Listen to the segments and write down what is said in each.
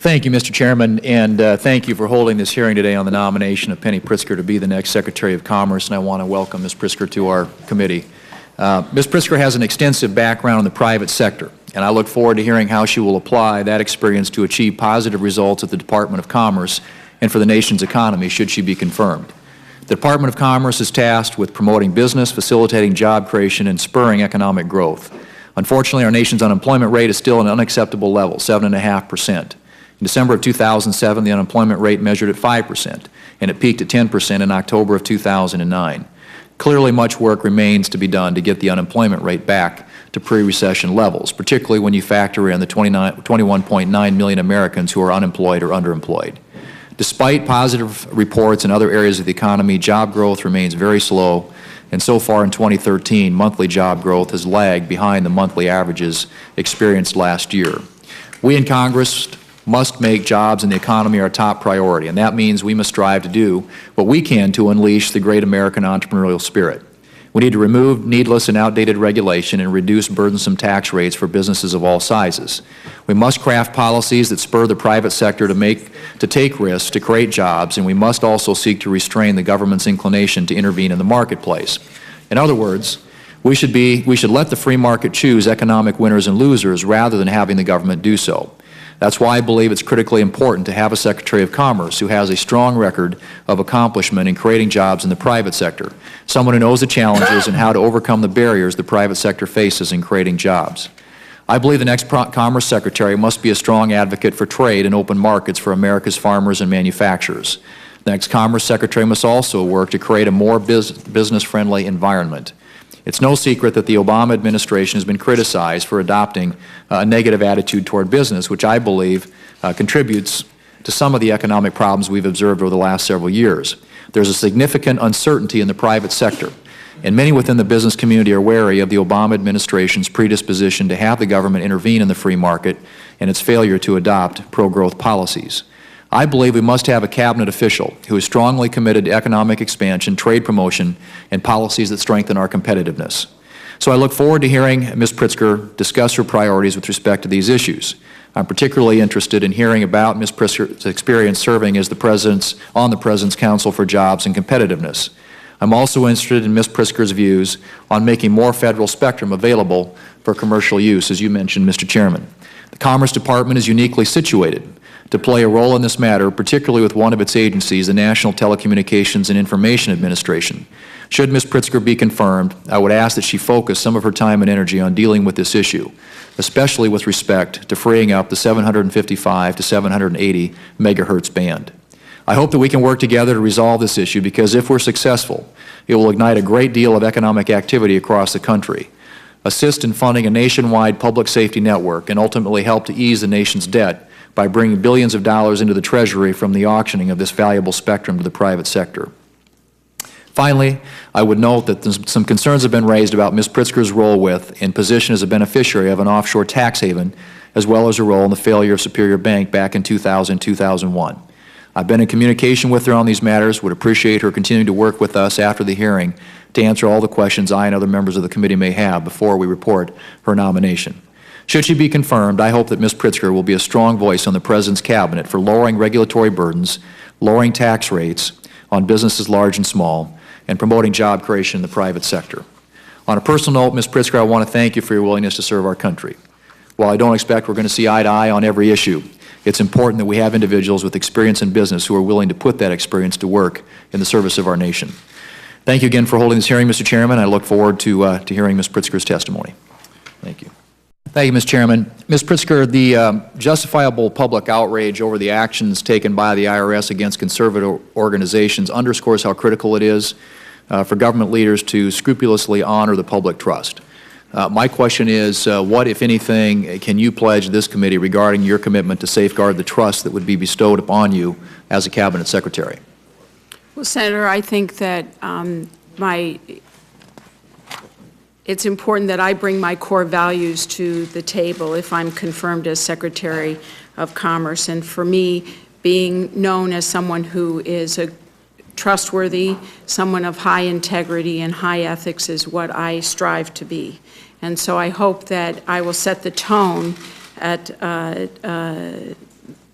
Thank you, Mr. Chairman, and thank you for holding this hearing today on the nomination of Penny Pritzker to be the next Secretary of Commerce, and I want to welcome Ms. Pritzker to our committee. Ms. Pritzker has an extensive background in the private sector, and I look forward to hearing how she will apply that experience to achieve positive results at the Department of Commerce and for the nation's economy should she be confirmed. The Department of Commerce is tasked with promoting business, facilitating job creation, and spurring economic growth. Unfortunately, our nation's unemployment rate is still at an unacceptable level, 7.5%. In December of 2007, the unemployment rate measured at 5%, and it peaked at 10% in October of 2009. Clearly, much work remains to be done to get the unemployment rate back to pre-recession levels, particularly when you factor in the 21.9 million Americans who are unemployed or underemployed. Despite positive reports in other areas of the economy, job growth remains very slow, and so far in 2013, monthly job growth has lagged behind the monthly averages experienced last year. We in Congress must make jobs and the economy our top priority, and that means we must strive to do what we can to unleash the great American entrepreneurial spirit. We need to remove needless and outdated regulation and reduce burdensome tax rates for businesses of all sizes. We must craft policies that spur the private sector to take risks to create jobs, and we must also seek to restrain the government's inclination to intervene in the marketplace. In other words, we should let the free market choose economic winners and losers rather than having the government do so. That's why I believe it's critically important to have a Secretary of Commerce who has a strong record of accomplishment in creating jobs in the private sector, someone who knows the challenges and how to overcome the barriers the private sector faces in creating jobs. I believe the next Commerce Secretary must be a strong advocate for trade and open markets for America's farmers and manufacturers. The next Commerce Secretary must also work to create a more business-friendly environment. It's no secret that the Obama administration has been criticized for adopting a negative attitude toward business, which I believe contributes to some of the economic problems we've observed over the last several years. There's a significant uncertainty in the private sector, and many within the business community are wary of the Obama administration's predisposition to have the government intervene in the free market and its failure to adopt pro-growth policies. I believe we must have a cabinet official who is strongly committed to economic expansion, trade promotion, and policies that strengthen our competitiveness. So I look forward to hearing Ms. Pritzker discuss her priorities with respect to these issues. I'm particularly interested in hearing about Ms. Pritzker's experience serving as on the President's Council for Jobs and Competitiveness. I'm also interested in Ms. Pritzker's views on making more federal spectrum available for commercial use, as you mentioned, Mr. Chairman. The Commerce Department is uniquely situated to play a role in this matter, particularly with one of its agencies, the National Telecommunications and Information Administration. Should Ms. Pritzker be confirmed, I would ask that she focus some of her time and energy on dealing with this issue, especially with respect to freeing up the 755 to 780 megahertz band. I hope that we can work together to resolve this issue because if we're successful, it will ignite a great deal of economic activity across the country, assist in funding a nationwide public safety network, and ultimately help to ease the nation's debt by bringing billions of dollars into the Treasury from the auctioning of this valuable spectrum to the private sector. Finally, I would note that some concerns have been raised about Ms. Pritzker's role with and position as a beneficiary of an offshore tax haven, as well as her role in the failure of Superior Bank back in 2000-2001. I've been in communication with her on these matters, would appreciate her continuing to work with us after the hearing to answer all the questions I and other members of the committee may have before we report her nomination. Should she be confirmed, I hope that Ms. Pritzker will be a strong voice on the President's Cabinet for lowering regulatory burdens, lowering tax rates on businesses large and small, and promoting job creation in the private sector. On a personal note, Ms. Pritzker, I want to thank you for your willingness to serve our country. While I don't expect we're going to see eye to eye on every issue, it's important that we have individuals with experience in business who are willing to put that experience to work in the service of our nation. Thank you again for holding this hearing, Mr. Chairman. I look forward to hearing Ms. Pritzker's testimony. Thank you. Thank you, Mr. Chairman. Ms. Pritzker, the justifiable public outrage over the actions taken by the IRS against conservative organizations underscores how critical it is for government leaders to scrupulously honor the public trust. My question is, what, if anything, can you pledge this committee regarding your commitment to safeguard the trust that would be bestowed upon you as a Cabinet Secretary? Well, Senator, I think that it's important that I bring my core values to the table if I'm confirmed as Secretary of Commerce. And for me, being known as someone who is a trustworthy, someone of high integrity and high ethics is what I strive to be. And so I hope that I will set the tone at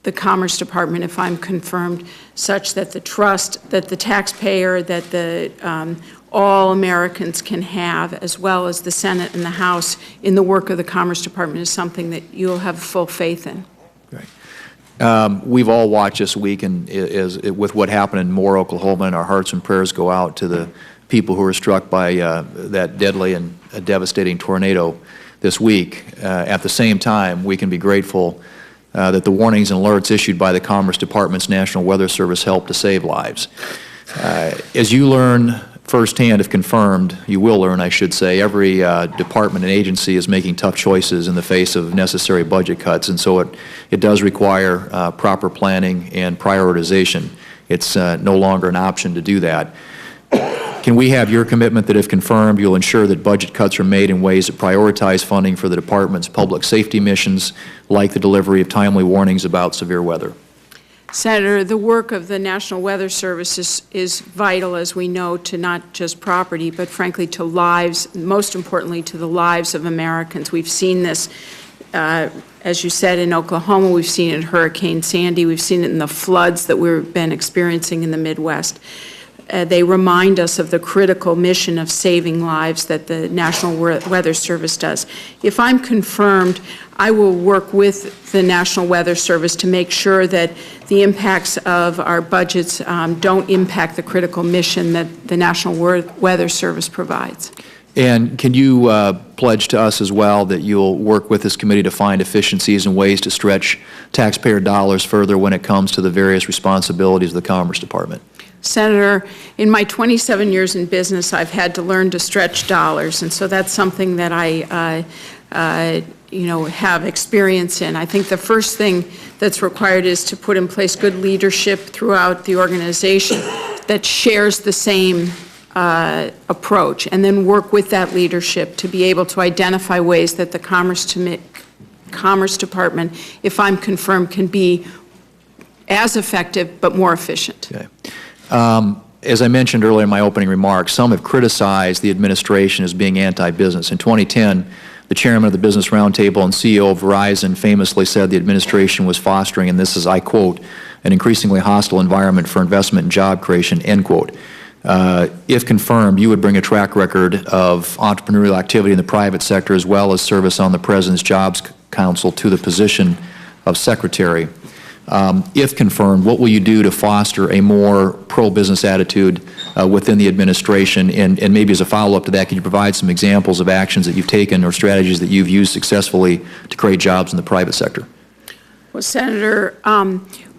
the Commerce Department if I'm confirmed, such that the trust, that the taxpayer, that all Americans can have, as well as the Senate and the House, in the work of the Commerce Department is something that you'll have full faith in. Great. We've all watched this week, and with what happened in Moore, Oklahoma, and our hearts and prayers go out to the people who were struck by that deadly and devastating tornado this week. At the same time, we can be grateful that the warnings and alerts issued by the Commerce Department's National Weather Service help to save lives. As you learn firsthand, if confirmed, you will learn, I should say, every department and agency is making tough choices in the face of necessary budget cuts, and so it does require proper planning and prioritization. It's no longer an option to do that. Can we have your commitment that if confirmed, you'll ensure that budget cuts are made in ways that prioritize funding for the Department's public safety missions, like the delivery of timely warnings about severe weather? Senator, the work of the National Weather Service is vital, as we know, to not just property, but frankly to lives, most importantly to the lives of Americans. We've seen this, as you said, in Oklahoma. We've seen it in Hurricane Sandy. We've seen it in the floods that we've been experiencing in the Midwest. They remind us of the critical mission of saving lives that the National Weather Service does. If I'm confirmed, I will work with the National Weather Service to make sure that the impacts of our budgets don't impact the critical mission that the National Weather Service provides. And can you pledge to us as well that you'll work with this committee to find efficiencies and ways to stretch taxpayer dollars further when it comes to the various responsibilities of the Commerce Department? Senator, in my 27 years in business, I've had to learn to stretch dollars, and so that's something that I have experience in. I think the first thing that's required is to put in place good leadership throughout the organization that shares the same approach, and then work with that leadership to be able to identify ways that the Commerce Department, if I'm confirmed, can be as effective but more efficient. Okay. As I mentioned earlier in my opening remarks, some have criticized the administration as being anti-business. In 2010, the chairman of the Business Roundtable and CEO of Verizon famously said the administration was fostering, and this is, I quote, an increasingly hostile environment for investment and job creation, end quote. If confirmed, you would bring a track record of entrepreneurial activity in the private sector as well as service on the President's Jobs Council to the position of Secretary. If confirmed, what will you do to foster a more pro-business attitude within the administration? And maybe as a follow-up to that, can you provide some examples of actions that you've taken or strategies that you've used successfully to create jobs in the private sector? Well, Senator,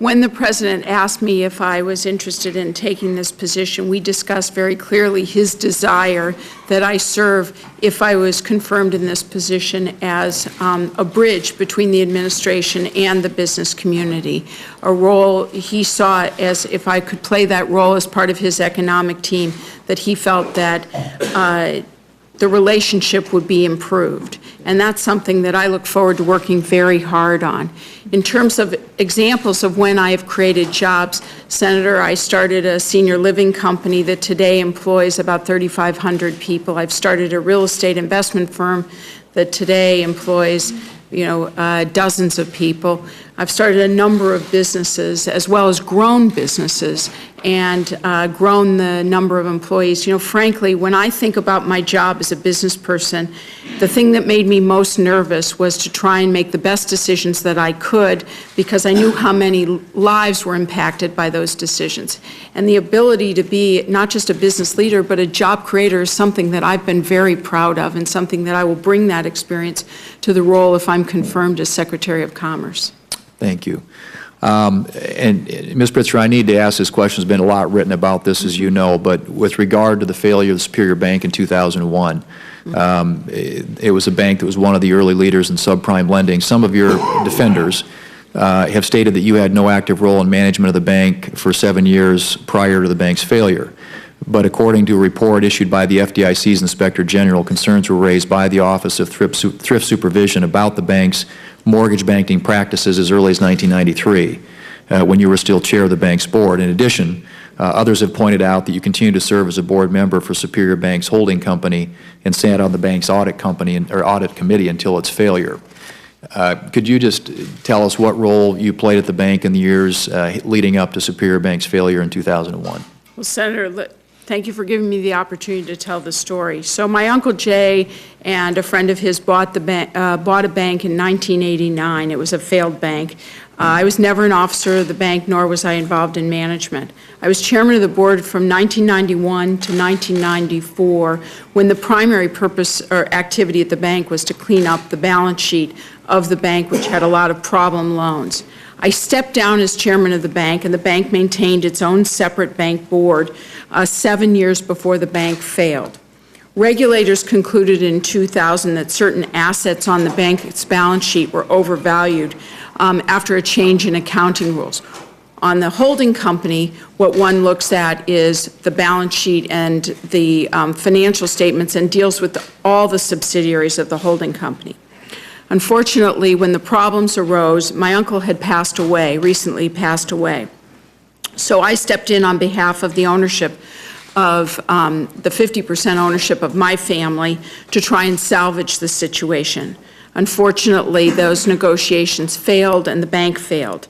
when the President asked me if I was interested in taking this position, we discussed very clearly his desire that I serve, if I was confirmed in this position, as a bridge between the administration and the business community, a role he saw as, if I could play that role as part of his economic team, that he felt that the relationship would be improved. And that's something that I look forward to working very hard on. In terms of examples of when I have created jobs, Senator, I started a senior living company that today employs about 3,500 people. I've started a real estate investment firm that today employs dozens of people. I've started a number of businesses as well as grown businesses and grown the number of employees. Frankly, when I think about my job as a business person, the thing that made me most nervous was to try and make the best decisions that I could, because I knew how many lives were impacted by those decisions. And the ability to be not just a business leader, but a job creator is something that I've been very proud of, and something that I will bring that experience to the role if I'm confirmed as Secretary of Commerce. Thank you. And Ms. Pritzker, I need to ask this question. There's been a lot written about this, as you know, but with regard to the failure of the Superior Bank in 2001, it was a bank that was one of the early leaders in subprime lending. Some of your defenders have stated that you had no active role in management of the bank for 7 years prior to the bank's failure. But according to a report issued by the FDIC's Inspector General, concerns were raised by the Office of Thrift Supervision about the bank's mortgage banking practices as early as 1993, when you were still chair of the bank's board. In addition, others have pointed out that you continue to serve as a board member for Superior Bank's holding company and sat on the bank's audit committee until its failure. Could you just tell us what role you played at the bank in the years leading up to Superior Bank's failure in 2001? Well, Senator, thank you for giving me the opportunity to tell the story. So my Uncle Jay and a friend of his bought a bank in 1989. It was a failed bank. I was never an officer of the bank, nor was I involved in management. I was chairman of the board from 1991 to 1994, when the primary purpose or activity at the bank was to clean up the balance sheet of the bank, which had a lot of problem loans. I stepped down as chairman of the bank, and the bank maintained its own separate bank board 7 years before the bank failed. Regulators concluded in 2000 that certain assets on the bank's balance sheet were overvalued after a change in accounting rules. On the holding company, what one looks at is the balance sheet and the financial statements and deals with all the subsidiaries of the holding company. Unfortunately, when the problems arose, my uncle had passed away, recently passed away. So I stepped in on behalf of the ownership of the 50% ownership of my family to try and salvage the situation. Unfortunately, those negotiations failed and the bank failed.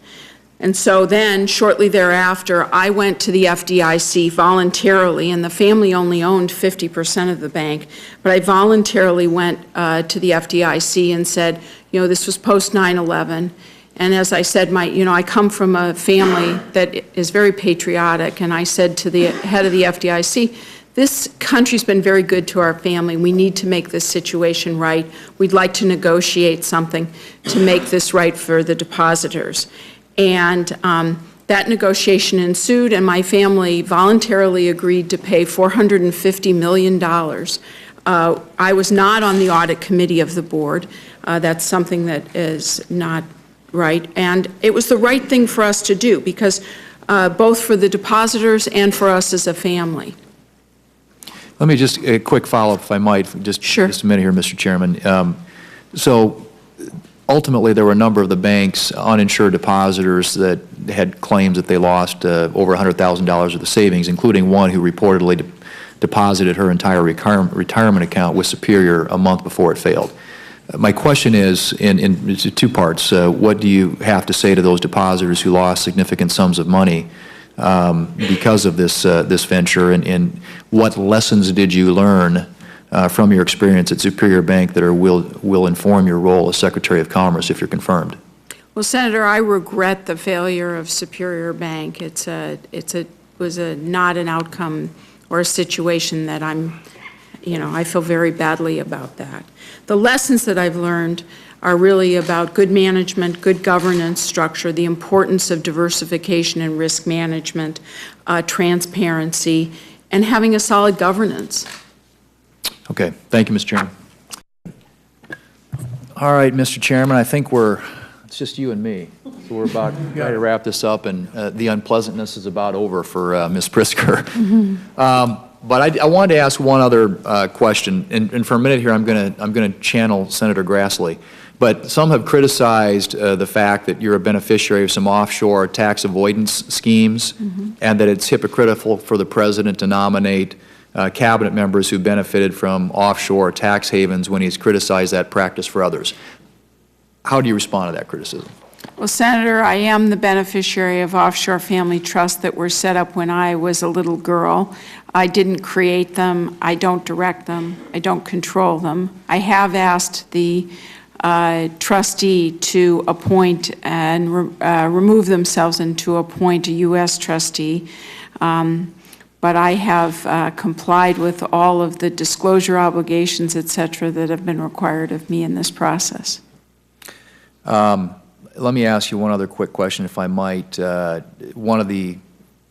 And so then, shortly thereafter, I went to the FDIC voluntarily, and the family only owned 50% of the bank, but I voluntarily went to the FDIC and said, you know, this was post 9/11, and as I said, I come from a family that is very patriotic, and I said to the head of the FDIC, this country's been very good to our family. We need to make this situation right. We'd like to negotiate something to make this right for the depositors. And that negotiation ensued, and my family voluntarily agreed to pay $450 million. I was not on the audit committee of the board. That's something that is not right. And it was the right thing for us to do, because both for the depositors and for us as a family. Let me just, a quick follow-up, if I might, Sure. Just a minute here, Mr. Chairman. So ultimately, there were a number of the bank's uninsured depositors that had claims that they lost over $100,000 of the savings, including one who reportedly deposited her entire retirement account with Superior a month before it failed. My question is, in two parts, what do you have to say to those depositors who lost significant sums of money because of this venture, and what lessons did you learn from your experience at Superior Bank that will inform your role as Secretary of Commerce if you're confirmed? Well, Senator, I regret the failure of Superior Bank. It was not an outcome or a situation that I feel very badly about that. The lessons that I've learned are really about good management, good governance structure, the importance of diversification and risk management, transparency, and having a solid governance. Okay. Thank you, Mr. Chairman. All right, Mr. Chairman, I think it's just you and me. So we're about ready to wrap this up, and the unpleasantness is about over for Ms. Pritzker. Mm-hmm. But I wanted to ask one other question, and for a minute here, I'm going to channel Senator Grassley. But some have criticized the fact that you're a beneficiary of some offshore tax avoidance schemes, mm-hmm. and that it's hypocritical for the President to nominate cabinet members who benefited from offshore tax havens when he's criticized that practice for others. How do you respond to that criticism? Well, Senator, I am the beneficiary of offshore family trusts that were set up when I was a little girl. I didn't create them. I don't direct them. I don't control them. I have asked the trustee to appoint and remove themselves and to appoint a U.S. trustee. But I have complied with all of the disclosure obligations, et cetera, that have been required of me in this process. Let me ask you one other quick question, if I might. One of the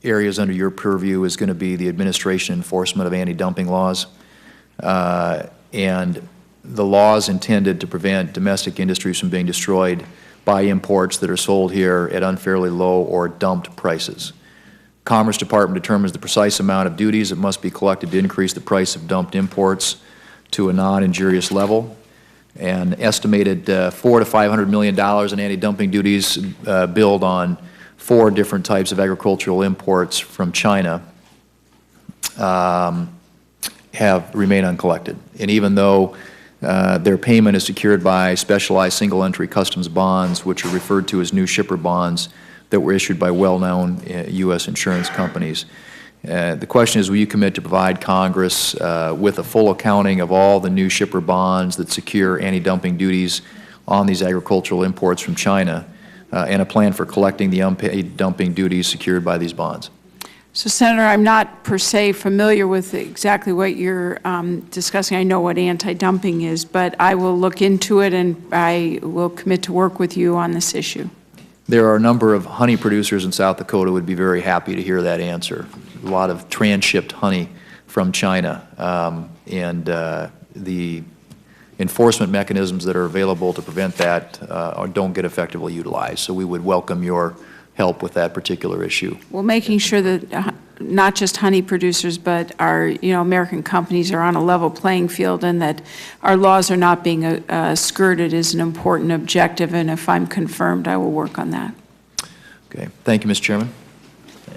areas under your purview is going to be the administration and enforcement of anti-dumping laws. And the laws intended to prevent domestic industries from being destroyed by imports that are sold here at unfairly low or dumped prices. Commerce Department determines the precise amount of duties that must be collected to increase the price of dumped imports to a non-injurious level. And estimated $400 to $500 million in anti-dumping duties billed on 4 different types of agricultural imports from China have remained uncollected. And even though Their payment is secured by specialized single-entry customs bonds, which are referred to as new shipper bonds that were issued by well-known U.S. insurance companies. The question is, will you commit to provide Congress with a full accounting of all the new shipper bonds that secure anti-dumping duties on these agricultural imports from China, and a plan for collecting the unpaid dumping duties secured by these bonds? So, Senator, I'm not per se familiar with exactly what you're discussing. I know what anti-dumping is, but I will look into it, and I will commit to work with you on this issue. There are a number of honey producers in South Dakota who would be very happy to hear that answer. A lot of transshipped honey from China, and the enforcement mechanisms that are available to prevent that don't get effectively utilized. So we would welcome your help with that particular issue. Well, making sure that not just honey producers, but our American companies are on a level playing field, and that our laws are not being skirted is an important objective. And if I'm confirmed, I will work on that. Okay. Thank you, Mr. Chairman.